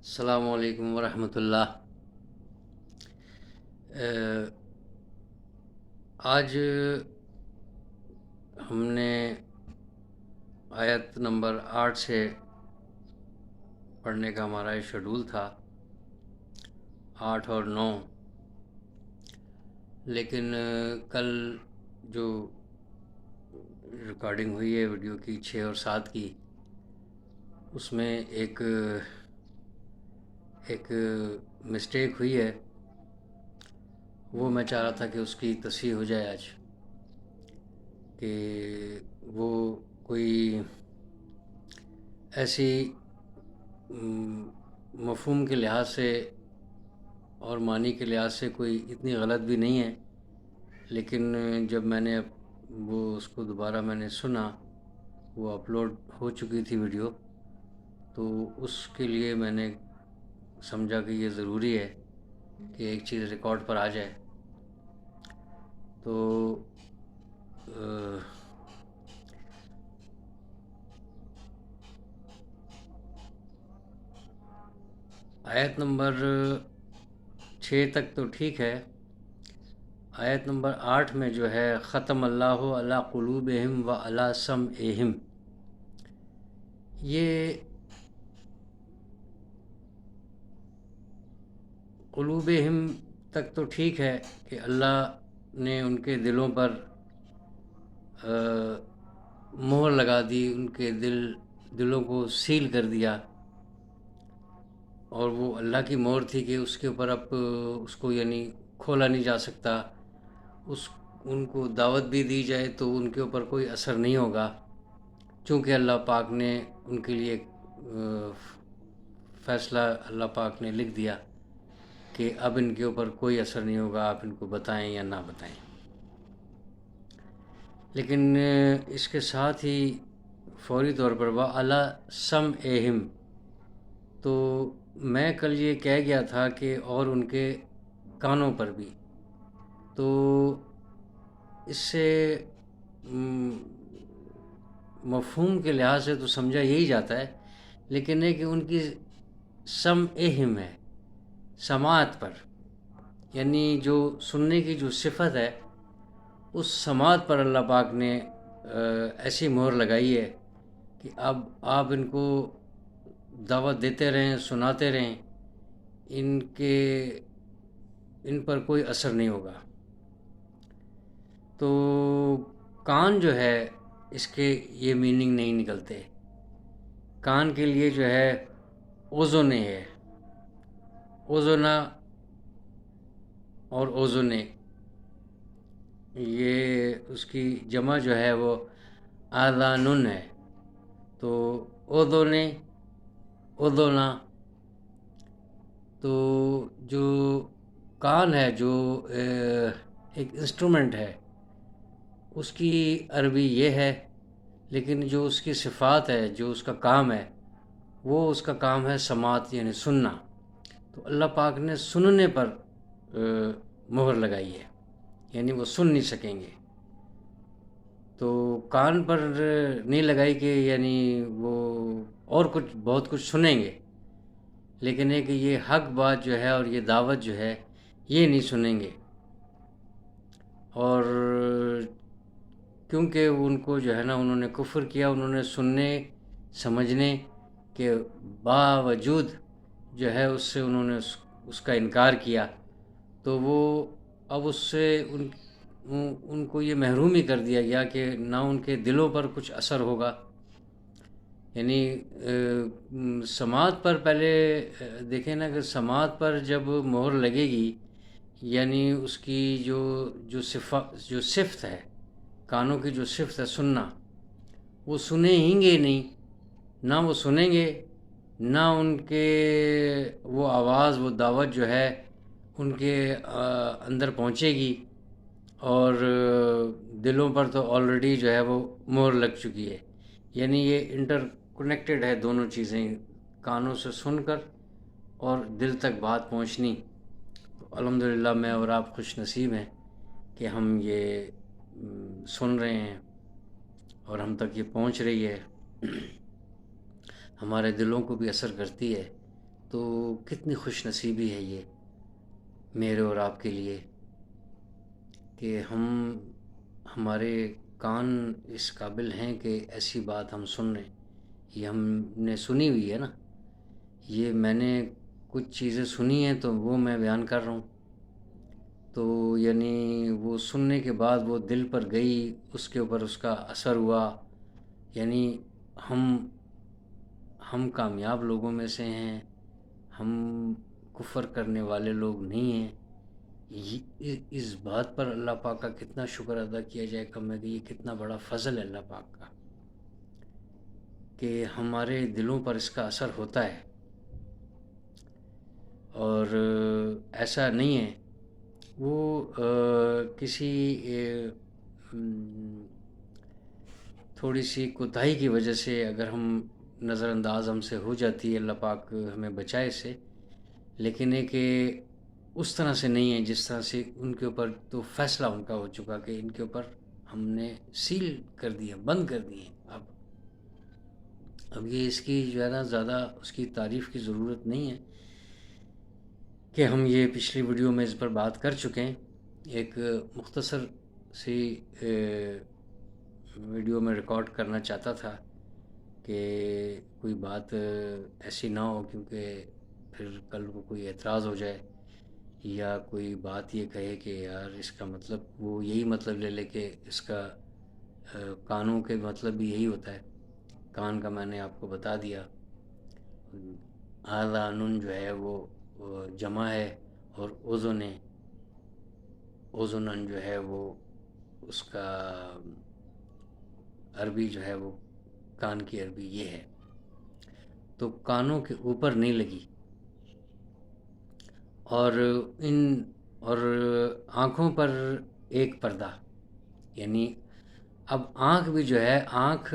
السلام علیکم ورحمۃ اللہ۔ آج ہم نے آیت نمبر 8 سے پڑھنے کا ہمارا شیڈول تھا، 8 اور 9، لیکن کل جو ریکارڈنگ ہوئی ہے ویڈیو کی 6 اور 7 کی، اس میں ایک مسٹیک ہوئی ہے، وہ میں چاہ رہا تھا کہ اس کی تصحیح ہو جائے آج، کہ وہ کوئی ایسی مفہوم کے لحاظ سے اور معنی کے لحاظ سے کوئی اتنی غلط بھی نہیں ہے، لیکن جب میں نے اس کو دوبارہ میں نے سنا، وہ اپلوڈ ہو چکی تھی ویڈیو، تو اس کے لیے میں نے سمجھا کہ یہ ضروری ہے کہ ایک چیز ریکارڈ پر آ جائے۔ تو آیت نمبر 6 تک تو ٹھیک ہے، آیت نمبر 8 میں جو ہے ختم اللہ علی قلوبہم و علی سمعہم، یہ قلوبہم تک تو ٹھیک ہے کہ اللہ نے ان کے دلوں پر مہر لگا دی، ان کے دلوں کو سیل کر دیا، اور وہ اللہ کی مہر تھی کہ اس کے اوپر اب اس کو یعنی کھولا نہیں جا سکتا، ان کو دعوت بھی دی جائے تو ان کے اوپر کوئی اثر نہیں ہوگا، چونکہ اللہ پاک نے ان کے لیے فیصلہ اللہ پاک نے لکھ دیا کہ اب ان کے اوپر کوئی اثر نہیں ہوگا، آپ ان کو بتائیں یا نہ بتائیں۔ لیکن اس کے ساتھ ہی فوری طور پر وَعَلَىٰ سَمْعِهِمْ، تو میں کل یہ کہہ گیا تھا کہ اور ان کے کانوں پر بھی، تو اس سے مفہوم کے لحاظ سے تو سمجھا یہی جاتا ہے، لیکن ہے کہ ان کی سمعہم ہے، سماعت پر، یعنی جو سننے کی جو صفت ہے، اس سماعت پر اللہ پاک نے ایسی مہر لگائی ہے کہ اب آپ ان کو دعوت دیتے رہیں، سناتے رہیں، ان پر کوئی اثر نہیں ہوگا۔ تو کان جو ہے اس کے یہ میننگ نہیں نکلتے، کان کے لیے جو ہے اوزونے ہے، اوزونا اور اوزونے، یہ اس کی جمع جو ہے وہ آذانن ہے، تو اوزونے، اوزونا، تو جو کان ہے جو ایک انسٹرومنٹ ہے، اس کی عربی یہ ہے، لیکن جو اس کی صفات ہے، جو اس کا کام ہے، وہ اس کا کام ہے سماعت، یعنی سننا، تو اللہ پاک نے سننے پر مہر لگائی ہے، یعنی وہ سن نہیں سکیں گے، تو کان پر نہیں لگائی کہ یعنی وہ اور کچھ بہت کچھ سنیں گے، لیکن ہے کہ یہ حق بات جو ہے اور یہ دعوت جو ہے یہ نہیں سنیں گے، اور کیونکہ ان کو جو ہے نا انہوں نے کفر کیا، انہوں نے سننے سمجھنے کے باوجود جو ہے اس سے انہوں نے اس کا انکار کیا، تو وہ اب اس سے ان کو یہ محروم ہی کر دیا گیا کہ نہ ان کے دلوں پر کچھ اثر ہوگا، یعنی سماعت پر پہلے دیکھیں نا کہ سماعت پر جب مہر لگے گی، یعنی اس کی جو صفت ہے، کانوں کی جو صفت ہے سننا، وہ سنیں گے نہیں، نہ وہ سنیں گے، نہ ان کے وہ آواز، وہ دعوت جو ہے ان کے اندر پہنچے گی، اور دلوں پر تو آلریڈی جو ہے وہ مہر لگ چکی ہے، یعنی یہ انٹر کنیکٹڈ ہے دونوں چیزیں، کانوں سے سن کر اور دل تک بات پہنچنی۔ تو الحمدللہ میں اور آپ خوش نصیب ہیں کہ ہم یہ سن رہے ہیں اور ہم تک یہ پہنچ رہی ہے، ہمارے دلوں کو بھی اثر کرتی ہے، تو کتنی خوش نصیبی ہے یہ میرے اور آپ کے لیے کہ ہمارے کان اس قابل ہیں کہ ایسی بات ہم سن رہے ہیں. یہ ہم نے سنی ہوئی ہے نا، یہ میں نے کچھ چیزیں سنی ہیں تو وہ میں بیان کر رہا ہوں. تو یعنی وہ سننے کے بعد وہ دل پر گئی، اس کے اوپر اس کا اثر ہوا. یعنی ہم کامیاب لوگوں میں سے ہیں، ہم کفر کرنے والے لوگ نہیں ہیں. اس بات پر اللہ پاک کا کتنا شکر ادا کیا جائے کہ یہ کتنا بڑا فضل ہے اللہ پاک کا کہ ہمارے دلوں پر اس کا اثر ہوتا ہے. اور ایسا نہیں ہے وہ کسی تھوڑی سی کوتاہی کی وجہ سے اگر ہم نظر انداز ہم سے ہو جاتی ہے، اللہ پاک ہمیں بچائے سے. لیکن یہ کہ اس طرح سے نہیں ہے جس طرح سے ان کے اوپر تو فیصلہ ان کا ہو چکا کہ ان کے اوپر ہم نے سیل کر دیا، بند کر دیے. اب یہ اس کی جو ہے نا زیادہ اس کی تعریف کی ضرورت نہیں ہے کہ ہم یہ پچھلی ویڈیو میں اس پر بات کر چکے ہیں. ایک مختصر سی ویڈیو میں ریکارڈ کرنا چاہتا تھا کہ کوئی بات ایسی نہ ہو کیونکہ پھر کل کو کوئی اعتراض ہو جائے یا کوئی بات یہ کہے کہ یار اس کا مطلب وہ یہی مطلب لے لے کہ اس کا کانوں کے مطلب بھی یہی ہوتا ہے. کان کا میں نے آپ کو بتا دیا. آذانن جو ہے وہ جمع ہے اور اوزنن جو ہے وہ اس کا عربی جو ہے وہ کان کی عربی یہ ہے. تو کانوں کے اوپر نہیں لگی اور آنکھوں پر ایک پردہ. یعنی اب آنکھ بھی جو ہے، آنکھ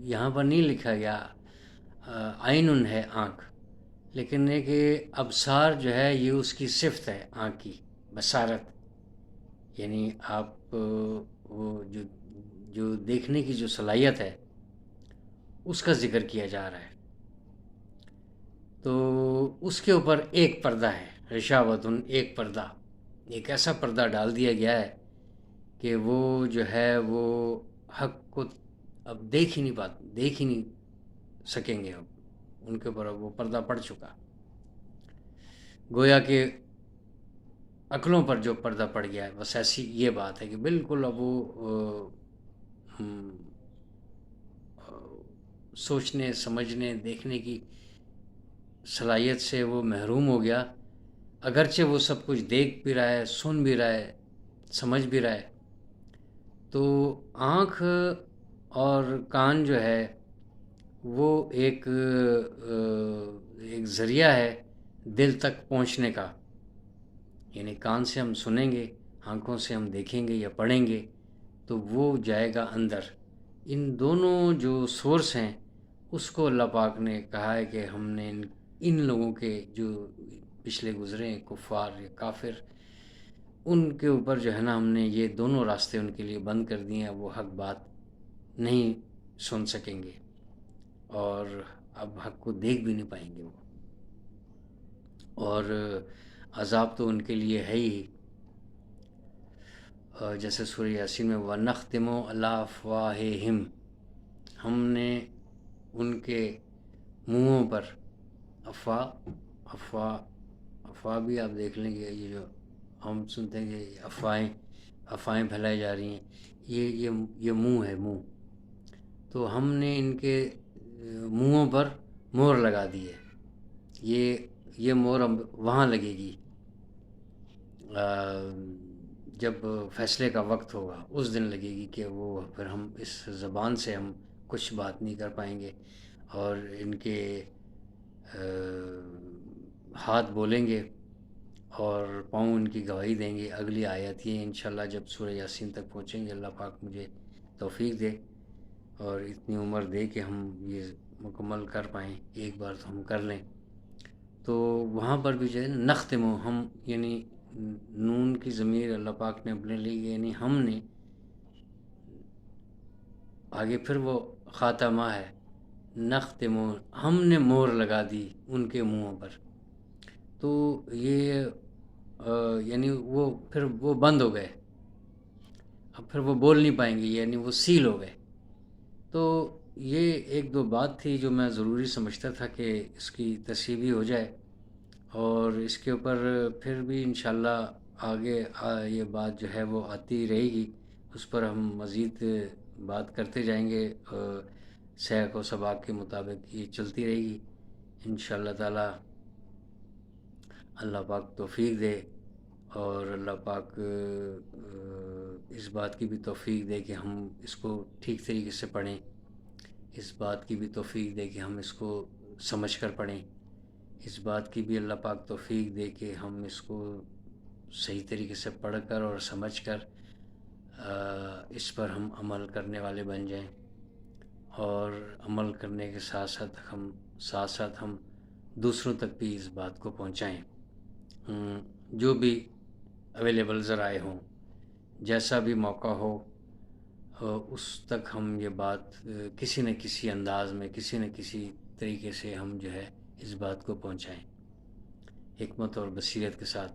یہاں پر نہیں لکھا گیا عینن ہے آنکھ، لیکن یہ کہ ابصار جو ہے یہ اس کی صفت ہے آنکھ کی، بصارت. یعنی آپ وہ جو دیکھنے کی جو صلاحیت ہے اس کا ذکر کیا جا رہا ہے. تو اس کے اوپر ایک پردہ ہے، رشاوتن، ایک پردہ، ایک ایسا پردہ ڈال دیا گیا ہے کہ وہ جو ہے وہ حق کو اب دیکھ ہی نہیں سکیں گے. اب ان کے اوپر اب وہ پردہ پڑ چکا، گویا کہ عقلوں پر جو پردہ پڑ گیا ہے. بس ایسی یہ بات ہے کہ بالکل اب وہ سوچنے، سمجھنے، دیکھنے کی صلاحیت سے وہ محروم ہو گیا. اگرچہ وہ سب کچھ دیکھ بھی رہا ہے، سن بھی رہا ہے، سمجھ بھی رہا ہے. تو آنکھ اور کان جو ہے وہ ایک ذریعہ ہے دل تک پہنچنے کا. یعنی کان سے ہم سنیں گے، آنکھوں سے ہم دیکھیں گے یا پڑھیں گے تو وہ جائے گا اندر. ان دونوں جو سورس ہیں اس کو اللہ پاک نے کہا ہے کہ ہم نے ان لوگوں کے جو پچھلے گزرے ہیں کفار یا کافر، ان کے اوپر جو ہے نا ہم نے یہ دونوں راستے ان کے لیے بند کر دیے ہیں. وہ حق بات نہیں سن سکیں گے اور اب حق کو دیکھ بھی نہیں پائیں گے وہ. اور عذاب تو ان کے لیے ہے ہی، جیسے سورہ یاسین میں وَنَخْتِمُ عَلَىٰ أَفْوَاهِهِمْ، ہم نے ان کے منہوں پر، افواہ بھی آپ دیکھ لیں گے، یہ جو ہم سنتے ہیں کہ افواہیں پھیلائی جا رہی ہیں، یہ منہ ہے، منہ. تو ہم نے ان کے منہوں پر مہر لگا دی ہے. یہ مہر وہاں لگے گی جب فیصلے کا وقت ہوگا، اس دن لگے گی کہ وہ پھر ہم اس زبان سے ہم کچھ بات نہیں کر پائیں گے اور ان کے ہاتھ بولیں گے اور پاؤں ان کی گواہی دیں گے. اگلی آیت یہ انشاءاللہ جب سورہ یاسین تک پہنچیں گے، اللہ پاک مجھے توفیق دے اور اتنی عمر دے کہ ہم یہ مکمل کر پائیں، ایک بار تو ہم کر لیں. تو وہاں پر بھی جو ہے نختم، ہم یعنی نون کی ضمیر اللہ پاک نے اپنے لی، یعنی ہم نے آگے پھر وہ خاتمہ ہے، نختم، ہم نے مہر لگا دی ان کے منہوں پر. تو یہ یعنی وہ پھر وہ بند ہو گئے، اب پھر وہ بول نہیں پائیں گے، یعنی وہ سیل ہو گئے. تو یہ ایک دو بات تھی جو میں ضروری سمجھتا تھا کہ اس کی تصحیح بھی ہو جائے، اور اس کے اوپر پھر بھی انشاءاللہ آگے یہ بات جو ہے وہ آتی رہے گی، اس پر ہم مزید بات کرتے جائیں گے. سیاق و سباق کے مطابق یہ چلتی رہے گی انشاءاللہ تعالی. اللہ پاک توفیق دے، اور اللہ پاک اس بات کی بھی توفیق دے کہ ہم اس کو ٹھیک طریقے سے پڑھیں، اس بات کی بھی توفیق دے کہ ہم اس کو سمجھ کر پڑھیں، اس بات کی بھی اللہ پاک توفیق دے کہ ہم اس کو صحیح طریقے سے پڑھ کر اور سمجھ کر اس پر ہم عمل کرنے والے بن جائیں، اور عمل کرنے کے ساتھ ساتھ ہم دوسروں تک بھی اس بات کو پہنچائیں. جو بھی اویلیبل ذرائع ہوں، جیسا بھی موقع ہو، اس تک ہم یہ بات کسی نہ کسی انداز میں، کسی نہ کسی طریقے سے ہم جو ہے اس بات کو پہنچائیں، حکمت اور بصیرت کے ساتھ.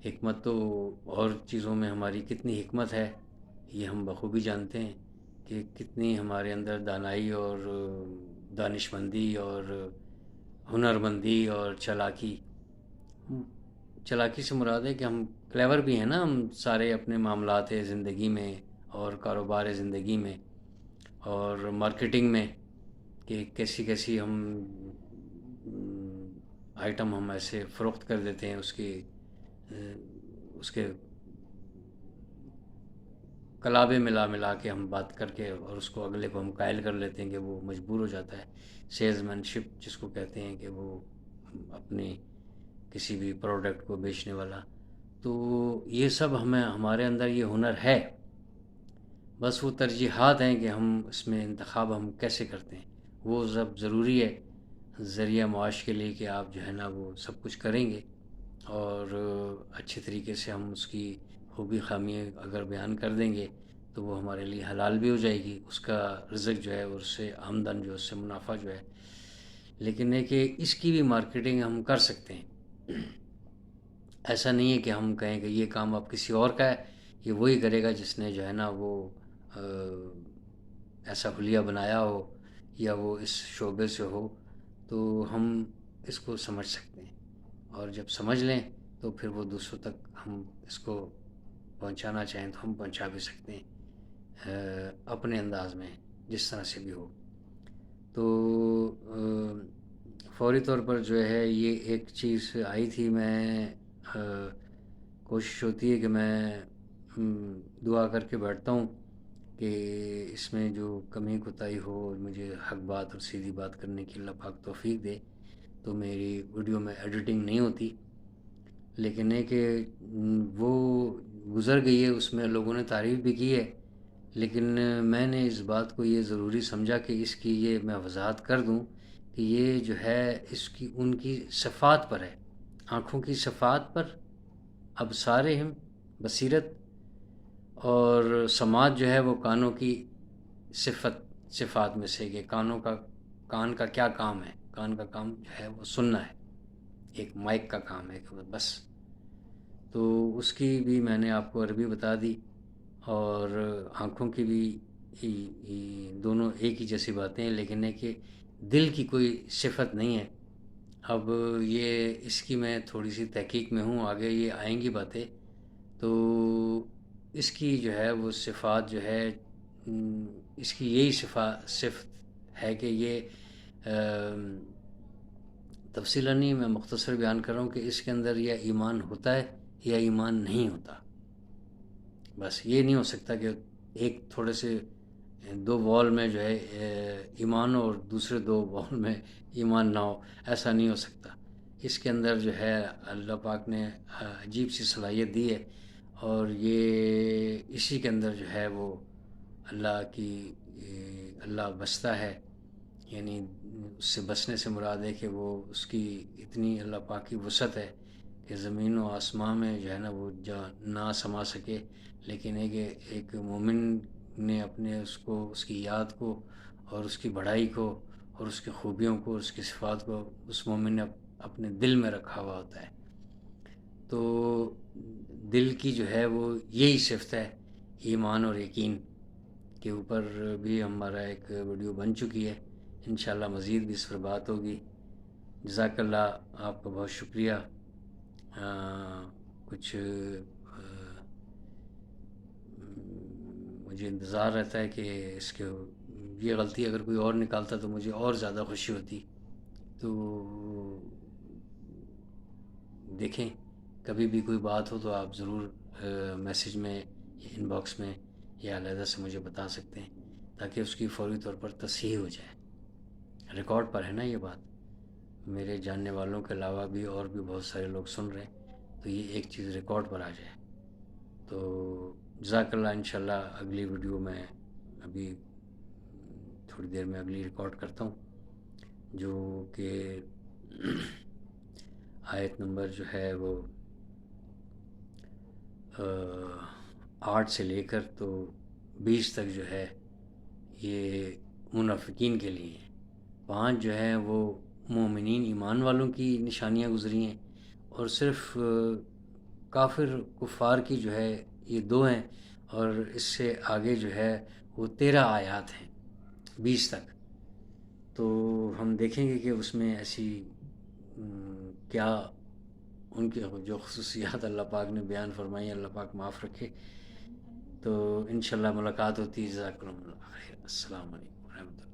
حکمت تو اور چیزوں میں ہماری کتنی حکمت ہے یہ ہم بخوبی جانتے ہیں، کہ کتنی ہمارے اندر دانائی اور دانشمندی اور ہنرمندی اور چالاکی سے مراد ہے کہ ہم کلیور بھی ہیں نا، ہم سارے اپنے معاملات زندگی میں اور کاروبار زندگی میں اور مارکیٹنگ میں، کہ کیسی ہم آئٹم ہم ایسے فروخت کر دیتے ہیں، اس کے کلابے ملا کے ہم بات کر کے، اور اس کو اگلے کو ہم قائل کر لیتے ہیں کہ وہ مجبور ہو جاتا ہے. سیلز مین شپ جس کو کہتے ہیں، کہ وہ اپنی کسی بھی پروڈکٹ کو بیچنے والا. تو یہ سب ہمارے اندر یہ ہنر ہے، بس وہ ترجیحات ہیں کہ ہم اس میں انتخاب ہم کیسے کرتے ہیں. وہ سب ضروری ہے ذریعہ معاش کے لیے، کہ آپ جو ہے نا وہ سب کچھ کریں گے، اور اچھے طریقے سے ہم اس کی خوبی خامی اگر بیان کر دیں گے تو وہ ہمارے لیے حلال بھی ہو جائے گی، اس کا رزق جو ہے، اور اس سے آمدن جو، اس سے منافع جو ہے. لیکن ہے کہ اس کی بھی مارکیٹنگ ہم کر سکتے ہیں. ایسا نہیں ہے کہ ہم کہیں کہ یہ کام اب کسی اور کا ہے، یہ وہی کرے گا جس نے جو ہے نا وہ ایسا حلیہ بنایا ہو، یا وہ اس شعبے سے ہو. تو ہم اس کو سمجھ سکتے ہیں، اور جب سمجھ لیں تو پھر وہ دوسروں تک ہم اس کو پہنچانا چاہیں تو ہم پہنچا بھی سکتے ہیں اپنے انداز میں، جس طرح سے بھی ہو. تو فوری طور پر جو ہے یہ ایک چیز آئی تھی، میں کوشش ہوتی ہے کہ میں دعا کر کے بیٹھتا ہوں کہ اس میں جو کمی کوتاہی ہو، مجھے حق بات اور سیدھی بات کرنے کی اللہ پاک توفیق دے. تو میری ویڈیو میں ایڈیٹنگ نہیں ہوتی، لیکن ہے کہ وہ گزر گئی ہے، اس میں لوگوں نے تعریف بھی کی ہے، لیکن میں نے اس بات کو یہ ضروری سمجھا کہ اس کی یہ میں وضاحت کر دوں کہ یہ جو ہے اس کی ان کی صفات پر ہے، آنکھوں کی صفات پر، ابصارہم بصیرت، اور سماعت جو ہے وہ کانوں کی صفات میں سے، کہ کان کا کیا کام ہے. کان کا کام جو ہے وہ سننا ہے، ایک مائک کا کام ہے کہ بس. تو اس کی بھی میں نے آپ کو عربی بتا دی، اور آنکھوں کی بھی دونوں ایک ہی جیسی باتیں ہیں، لیکن ہے کہ دل کی کوئی صفت نہیں ہے. اب یہ اس کی میں تھوڑی سی تحقیق میں ہوں، آگے یہ آئیں گی باتیں. تو اس کی جو ہے وہ صفات جو ہے، اس کی یہی صفت ہے کہ یہ تفصیلاً نہیں، میں مختصر بیان کر رہا ہوں کہ اس کے اندر یا ایمان ہوتا ہے یا ایمان نہیں ہوتا. بس یہ نہیں ہو سکتا کہ ایک تھوڑے سے دو وال میں جو ہے ایمان ہو اور دوسرے دو وال میں ایمان نہ ہو، ایسا نہیں ہو سکتا. اس کے اندر جو ہے اللہ پاک نے عجیب سی صلاحیت دی ہے، اور یہ اسی کے اندر جو ہے وہ اللہ بستا ہے. یعنی اس سے بسنے سے مراد ہے کہ وہ اس کی اتنی اللہ پاک کی وسعت ہے کہ زمین و آسمان میں جو ہے نا وہ نہ سما سکے، لیکن ایک مومن نے اپنے اس کی یاد کو اور اس کی بڑائی کو اور اس کی خوبیوں کو اور اس کی صفات کو اس مومن نے اپنے دل میں رکھا ہوا ہوتا ہے۔ تو دل کی جو ہے وہ یہی صفت ہے، ایمان اور یقین کے اوپر بھی ہمارا ایک ویڈیو بن چکی ہے، انشاءاللہ مزید بھی اس پر بات ہوگی۔ جزاک اللہ، آپ کا بہت شکریہ۔ کچھ مجھے انتظار رہتا ہے کہ اس کے یہ غلطی اگر کوئی اور نکالتا تو مجھے اور زیادہ خوشی ہوتی۔ تو دیکھیں، کبھی بھی کوئی بات ہو تو آپ ضرور میسیج میں یا ان باکس میں یا علیحدہ سے مجھے بتا سکتے ہیں، تاکہ اس کی فوری طور پر تصحیح ہو جائے۔ ریکارڈ پر ہے نا یہ بات، میرے جاننے والوں کے علاوہ بھی اور بھی بہت سارے لوگ سن رہے ہیں، تو یہ ایک چیز ریکارڈ پر آ جائے۔ تو جزاک اللہ، انشاءاللہ اگلی ویڈیو میں ابھی تھوڑی دیر میں اگلی ریکارڈ کرتا ہوں، جو کہ آیت نمبر جو ہے وہ 8 سے لے کر تو 20 تک جو ہے یہ منافقین کے لیے ہیں۔ 5 جو ہے وہ مومنین ایمان والوں کی نشانیاں گزری ہیں، اور صرف کافر کفار کی جو ہے یہ 2 ہیں، اور اس سے آگے جو ہے وہ 13 آیات ہیں 20 تک۔ تو ہم دیکھیں گے کہ اس میں ایسی کیا ان کی جو خصوصیات اللہ پاک نے بیان فرمائی، اللہ پاک معاف رکھے۔ تو انشاءاللہ ملاقات ہوتی ہے۔ جزاکم اللہ خیر، السلام علیکم ورحمۃ اللہ۔